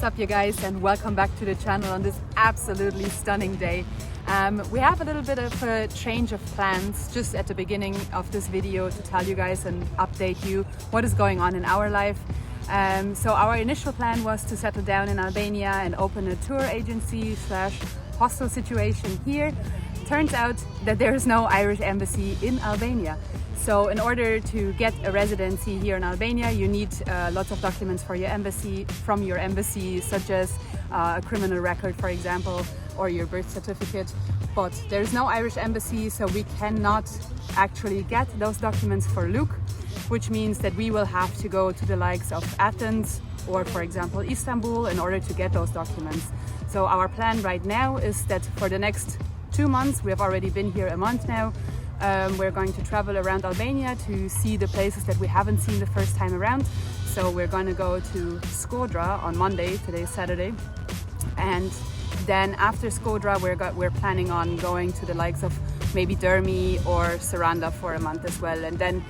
What's up, you guys, and welcome back to the channel on this absolutely stunning day. We have a little bit of a change of plans just at the beginning of this video to tell you guys and update you what is going on in our life. So our initial plan was to settle down in Albania and open a tour agency / hostel situation here. Turns out that there is no Irish embassy in Albania. So in order to get a residency here in Albania, you need lots of documents from your embassy, such as a criminal record, for example, or your birth certificate. But there's no Irish embassy, so we cannot actually get those documents for Luke, which means that we will have to go to the likes of Athens or, for example, Istanbul in order to get those documents. So our plan right now is that for the next 2 months, we have already been here a month now, we're going to travel around Albania to see the places that we haven't seen the first time around. So we're going to go to Shkodra on Monday, today is Saturday, and then after Shkodra we're planning on going to the likes of maybe Dermi or Tirana for a month as well, and then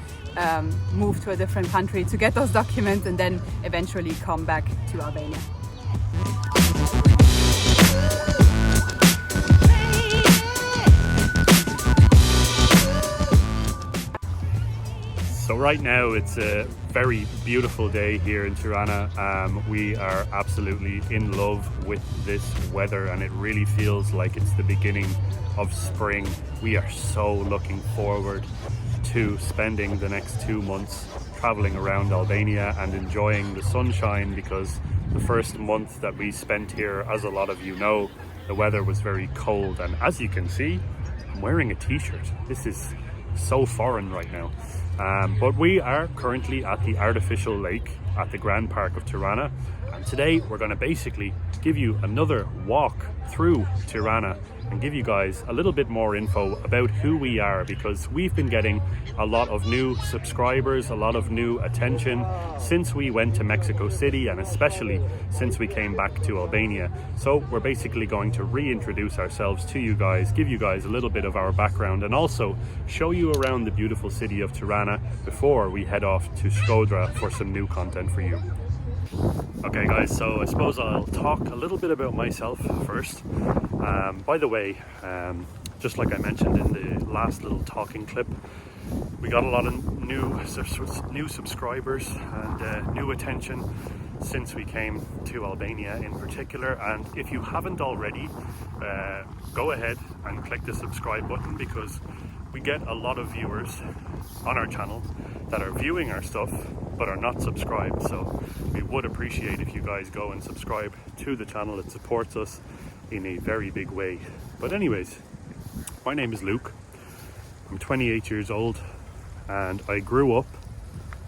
move to a different country to get those documents and then eventually come back to Albania. So right now it's a very beautiful day here in Tirana. We are absolutely in love with this weather and it really feels like it's the beginning of spring. We are so looking forward to spending the next 2 months traveling around Albania and enjoying the sunshine, because the first month that we spent here, as a lot of you know, the weather was very cold, and as you can see, I'm wearing a t-shirt. This is so foreign right now. But we are currently at the artificial lake at the Grand Park of Tirana, and today we're going to basically give you another walk through Tirana and give you guys a little bit more info about who we are, because we've been getting a lot of new subscribers, a lot of new attention since we went to Mexico City, and especially since we came back to Albania. So we're basically going to reintroduce ourselves to you guys, give you guys a little bit of our background, and also show you around the beautiful city of Tirana before we head off to Shkodra for some new content for you. Okay guys, so I suppose I'll talk a little bit about myself first. By the way, just like I mentioned in the last little talking clip, we got a lot of new subscribers and new attention since we came to Albania in particular. And if you haven't already, go ahead and click the subscribe button, because we get a lot of viewers on our channel that are viewing our stuff but are not subscribed. So we would appreciate if you guys go and subscribe to the channel. It supports us in a very big way. But anyways, my name is Luke. I'm 28 years old and I grew up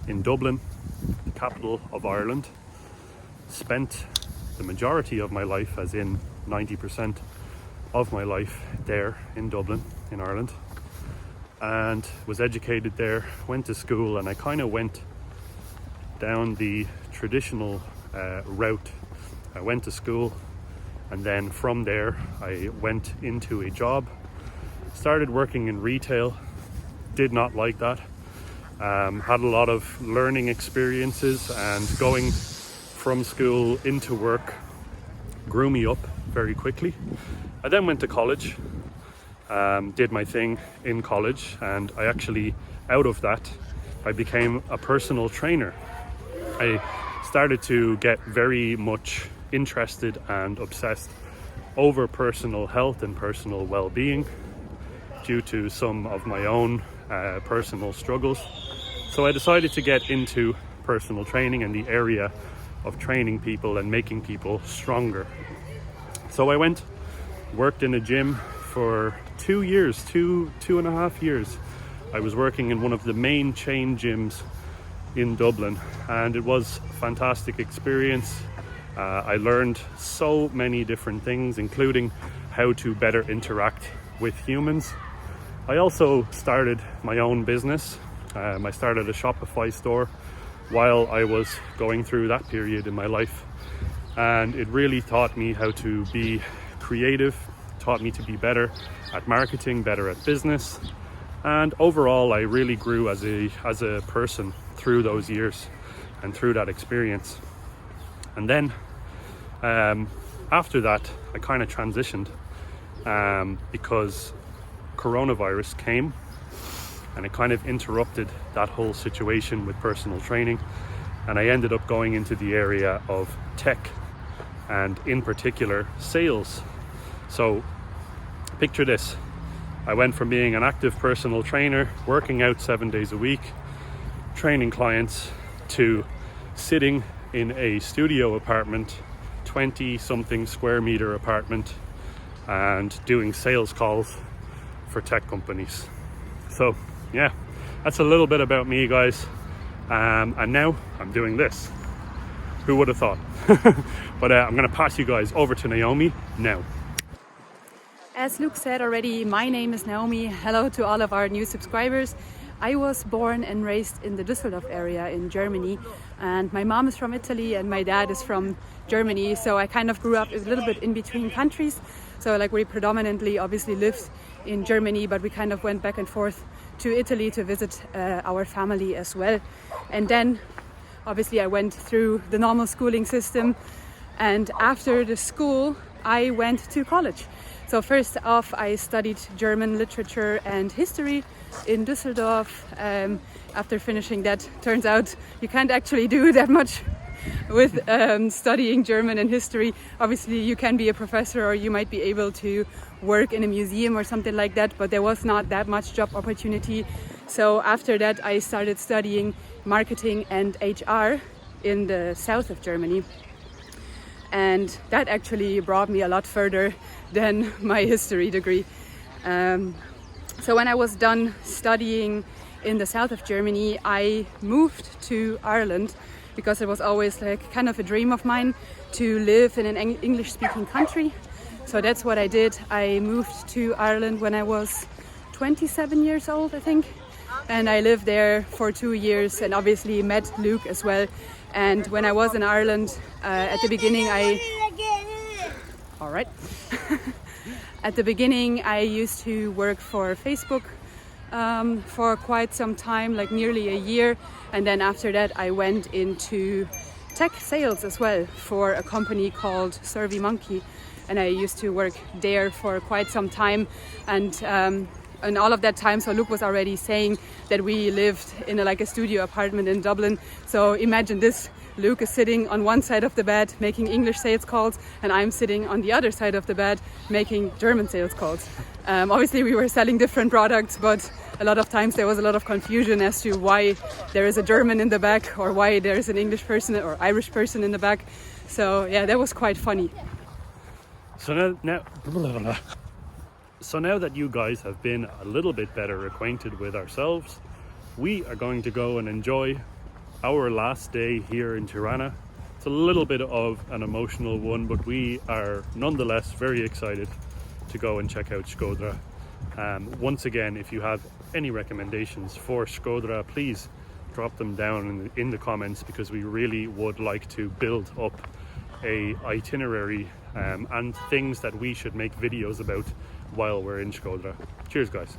in Dublin, the capital of Ireland. Spent the majority of my life, as in 90% of my life, there in Dublin in Ireland, and was educated there, went to school, and I kind of went down the traditional route. I went to school, and then from there I went into a job, started working in retail. Did not like that. Had a lot of learning experiences, and going from school into work grew me up very quickly. I then went to college, did my thing in college, and I actually, out of that, I became a personal trainer. I started to get very much interested and obsessed over personal health and personal well-being due to some of my own personal struggles. So I decided to get into personal training and the area of training people and making people stronger. So I worked in a gym for 2 years, two and a half years. I was working in one of the main chain gyms in Dublin, and it was a fantastic experience. I learned so many different things, including how to better interact with humans. I also started my own business. I started a Shopify store while I was going through that period in my life, and it really taught me how to be creative, taught me to be better at marketing, better at business, and overall I really grew as a person through those years and through that experience. And then After that, I kind of transitioned because coronavirus came and it kind of interrupted that whole situation with personal training, and I ended up going into the area of tech and in particular sales. So picture this: I went from being an active personal trainer, working out 7 days a week, training clients, to sitting in a studio apartment, 20 something square meter apartment, and doing sales calls for tech companies. So yeah, that's a little bit about me, guys. And now I'm doing this. Who would have thought? But I'm going to pass you guys over to Naomi now. As Luke said already, my name is Naomi. Hello to all of our new subscribers. I was born and raised in the Düsseldorf area in Germany, and my mom is from Italy and my dad is from Germany, so I kind of grew up a little bit in between countries. So like we predominantly obviously lived in Germany, but we kind of went back and forth to Italy to visit our family as well. And then obviously I went through the normal schooling system, and after the school I went to college. So first off, I studied German literature and history in Düsseldorf. After finishing that, turns out you can't actually do that much with studying German and history. Obviously you can be a professor, or you might be able to work in a museum or something like that, but there was not that much job opportunity. So after that I started studying marketing and HR in the south of Germany, and that actually brought me a lot further than my history degree. So when I was done studying in the south of Germany, I moved to Ireland because it was always like kind of a dream of mine to live in an English-speaking country. So that's what I did. I moved to Ireland when I was 27 years old, I think. And I lived there for 2 years and obviously met Luke as well. And when I was in Ireland, at the beginning at the beginning I used to work for Facebook for quite some time, like nearly a year. And then after that I went into tech sales as well for a company called SurveyMonkey. And I used to work there for quite some time, and all of that time, so Luke was already saying that we lived in like a studio apartment in Dublin. So imagine this: Luke is sitting on one side of the bed making English sales calls, and I'm sitting on the other side of the bed making German sales calls. Obviously we were selling different products, but a lot of times there was a lot of confusion as to why there is a German in the back, or why there is an English person or Irish person in the back. So yeah, that was quite funny. So now that you guys have been a little bit better acquainted with ourselves, we are going to go and enjoy our last day here in Tirana. It's a little bit of an emotional one, but we are nonetheless very excited to go and check out Shkodra. Once again, if you have any recommendations for Shkodra, please drop them down in the comments, because we really would like to build up a itinerary and things that we should make videos about while we're in Shkodra. Cheers, guys.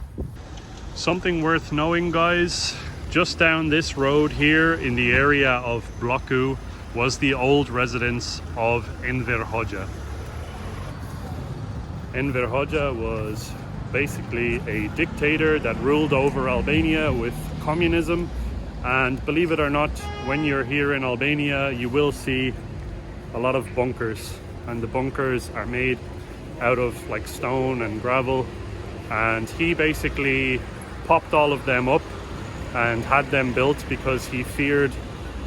Something worth knowing, guys, just down this road here in the area of Bloku was the old residence of Enver Hoxha. Enver Hoxha was basically a dictator that ruled over Albania with communism, and believe it or not, when you're here in Albania you will see a lot of bunkers, and the bunkers are made out of like stone and gravel, and he basically popped all of them up and had them built because he feared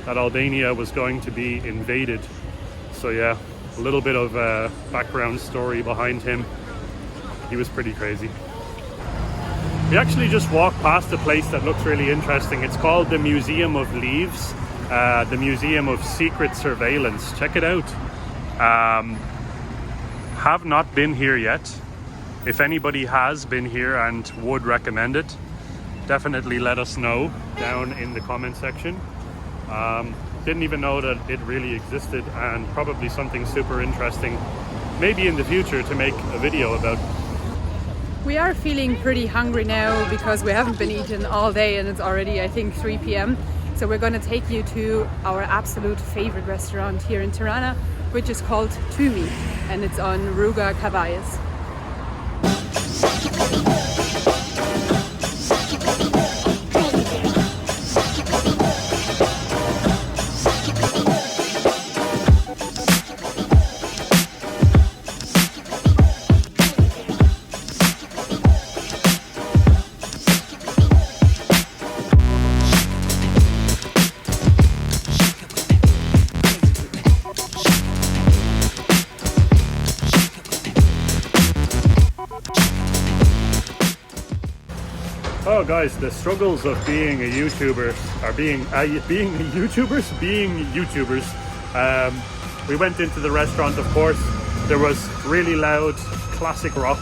that Albania was going to be invaded. So yeah, a little bit of a background story behind him. He was pretty crazy. We actually just walked past a place that looks really interesting. It's called the Museum of Leaves, the Museum of Secret Surveillance. Check it out. Have not been here yet. If anybody has been here and would recommend it, definitely let us know down in the comment section. Didn't even know that it really existed, and probably something super interesting maybe in the future to make a video about. We are feeling pretty hungry now because we haven't been eating all day, and it's already, I think, 3 p.m. So we're going to take you to our absolute favorite restaurant here in Tirana, which is called Tumi, and it's on Ruga Cavalles. Oh guys, the struggles of being a YouTuber, or being YouTubers. We went into the restaurant, of course. There was really loud classic rock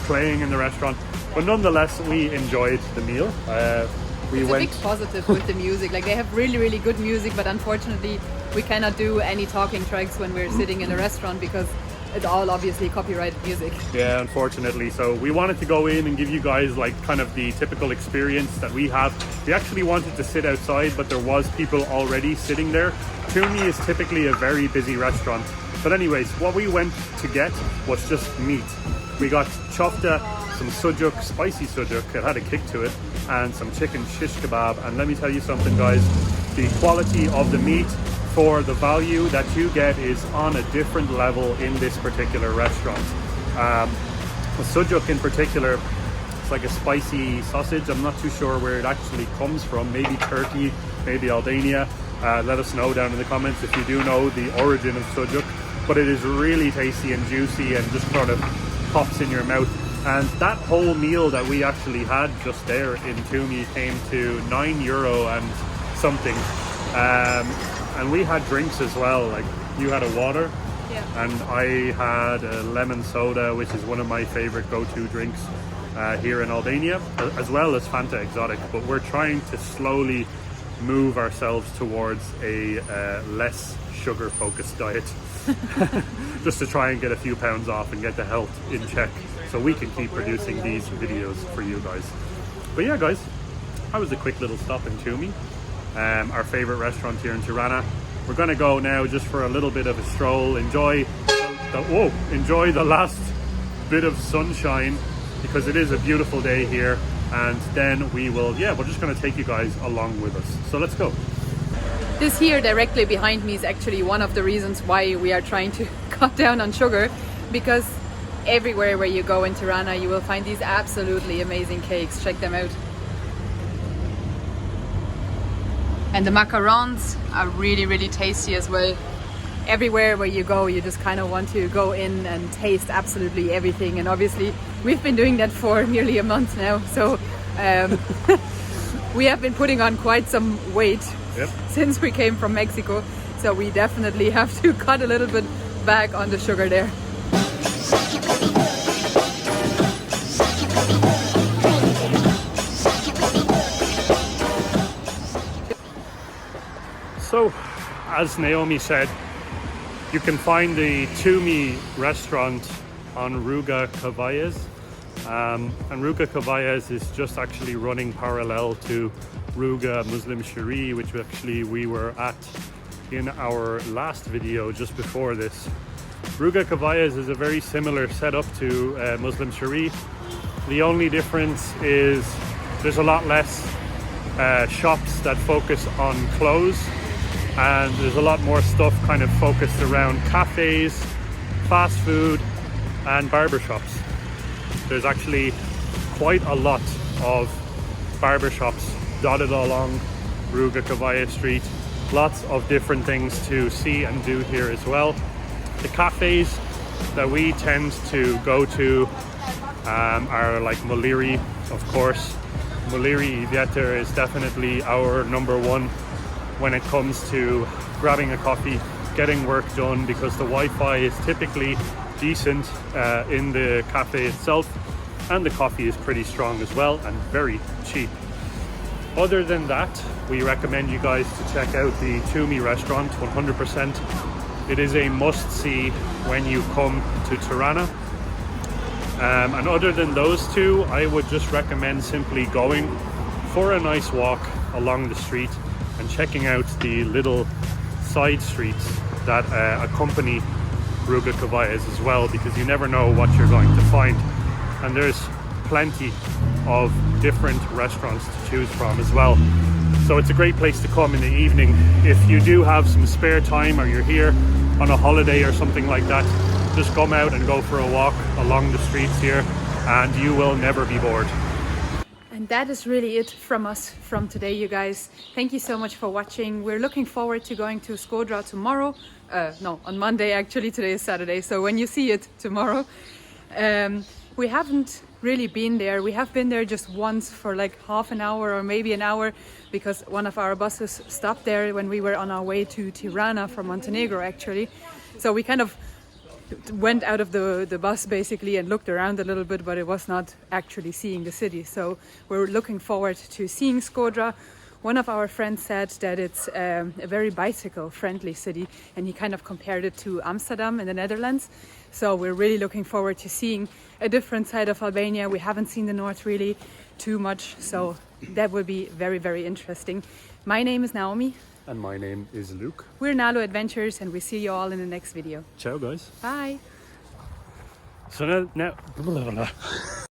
playing in the restaurant, but nonetheless we enjoyed the meal. It's a big positive with the music. Like, they have really good music, but unfortunately we cannot do any talking tracks when we're sitting in a restaurant because it's all obviously copyrighted music. Yeah, unfortunately. So we wanted to go in and give you guys like kind of the typical experience that we have. We actually wanted to sit outside, but there was people already sitting there. Tumi is typically a very busy restaurant. But anyways, what we went to get was just meat. We got chofta, some sujuk, spicy sujuk, it had a kick to it, and some chicken shish kebab. And let me tell you something guys, the quality of the meat for the value that you get is on a different level in this particular restaurant. The sujuk in particular, it's like a spicy sausage. I'm not too sure where it actually comes from. Maybe Turkey, maybe Albania. Let us know down in the comments if you do know the origin of sujuk. But it is really tasty and juicy and just sort of pops in your mouth. And that whole meal that we actually had just there in Tumi came to €9 and something. And we had drinks as well. Like, you had a water, and I had a lemon soda, which is one of my favorite go-to drinks here in Albania, as well as Fanta Exotic. But we're trying to slowly move ourselves towards a less sugar-focused diet, just to try and get a few pounds off and get the health in check, so we can keep producing these videos for you guys. But yeah, guys, that was a quick little stop in Tumi. Our favorite restaurant here in Tirana. We're gonna go now just for a little bit of a stroll, enjoy the last bit of sunshine, because it is a beautiful day here, and then we're just gonna take you guys along with us. So let's go. This here directly behind me is actually one of the reasons why we are trying to cut down on sugar, because everywhere where you go in Tirana you will find these absolutely amazing cakes. Check them out. And the macarons are really tasty as well. Everywhere where you go, you just kind of want to go in and taste absolutely everything. And obviously, we've been doing that for nearly a month now. So we have been putting on quite some weight since we came from Mexico. So we definitely have to cut a little bit back on the sugar there. So, as Naomi said, you can find the Tumi restaurant on Ruga Cavalles. And Ruga Cavalles is just actually running parallel to Ruga Muslim Shari, which actually we were at in our last video just before this. Ruga Cavalles is a very similar setup to Muslim Shari. The only difference is there's a lot less shops that focus on clothes, and there's a lot more stuff kind of focused around cafes, fast food and barbershops. There's actually quite a lot of barbershops dotted along Ruga Cavalles Street. Lots of different things to see and do here as well. The cafes that we tend to go to are like Muliri, of course. Muliri Vieter is definitely our number one when it comes to grabbing a coffee, getting work done, because the Wi-Fi is typically decent in the cafe itself, and the coffee is pretty strong as well and very cheap. Other than that, we recommend you guys to check out the Tumi restaurant 100%. It is a must-see when you come to Tirana. And other than those two, I would just recommend simply going for a nice walk along the street and checking out the little side streets that accompany Ruga Kavayas as well, because you never know what you're going to find. And there's plenty of different restaurants to choose from as well. So it's a great place to come in the evening. If you do have some spare time, or you're here on a holiday or something like that, just come out and go for a walk along the streets here and you will never be bored. And that is really it from us from today, you guys. Thank you so much for watching. We're looking forward to going to Shkodra tomorrow. No, on Monday actually. Today is Saturday, so when you see it tomorrow. We haven't really been there. We have been there just once for like half an hour or maybe an hour, because one of our buses stopped there when we were on our way to Tirana from Montenegro actually. So we kind of went out of the bus basically and looked around a little bit, but it was not actually seeing the city. So we're looking forward to seeing Shkodra. One of our friends said that it's a very bicycle friendly city, and he kind of compared it to Amsterdam in the Netherlands. So we're really looking forward to seeing a different side of Albania. We haven't seen the north really too much, so that will be very, very interesting. My name is Naomi. And my name is Luke. We're Nalo Adventures, and we see you all in the next video. Ciao guys. Bye. So now